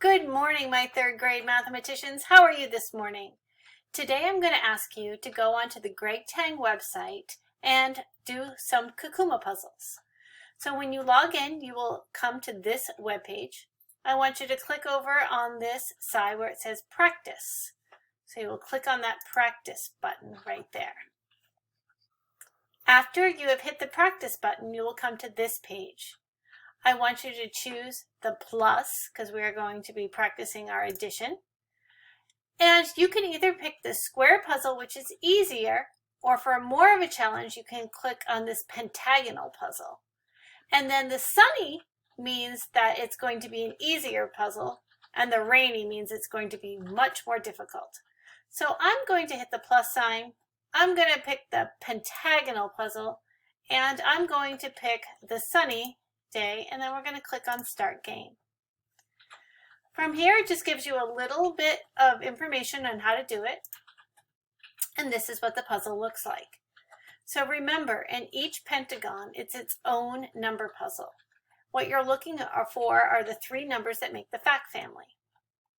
Good morning, my third grade mathematicians. How are you this morning? Today I'm going to ask you to go onto the Greg Tang website and do some Kakuma puzzles. So when you log in, you will come to this webpage. I want you to click over on this side where it says practice. So you will click on that practice button right there. After you have hit the practice button, you will come to this page. I want you to choose the plus because we are going to be practicing our addition. And you can either pick the square puzzle, which is easier, or for more of a challenge, you can click on this pentagonal puzzle. And then the sunny means that it's going to be an easier puzzle, and the rainy means it's going to be much more difficult. So I'm going to hit the plus sign. I'm going to pick the pentagonal puzzle, and I'm going to pick the sunny day, and then we're going to click on Start Game. From here, it just gives you a little bit of information on how to do it, and this is what the puzzle looks like. So remember, in each pentagon, it's its own number puzzle. What you're looking for are the three numbers that make the fact family.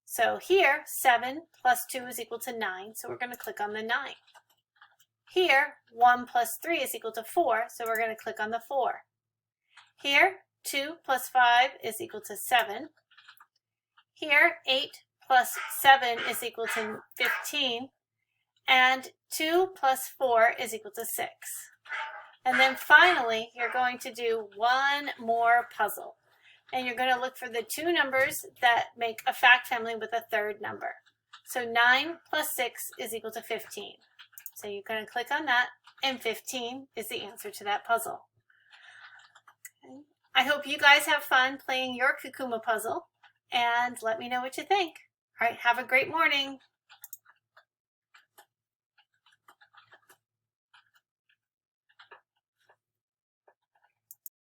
So here, 7 plus 2 is equal to 9, so we're going to click on the 9. Here, 1 plus 3 is equal to 4, so we're going to click on the 4. Here, 2 plus 5 is equal to 7. Here, 8 plus 7 is equal to 15. And 2 plus 4 is equal to 6. And then finally, you're going to do one more puzzle. And you're going to look for the two numbers that make a fact family with a third number. So 9 plus 6 is equal to 15. So you're going to click on that, and 15 is the answer to that puzzle. I hope you guys have fun playing your Kakuma puzzle, and let me know what you think. All right, have a great morning.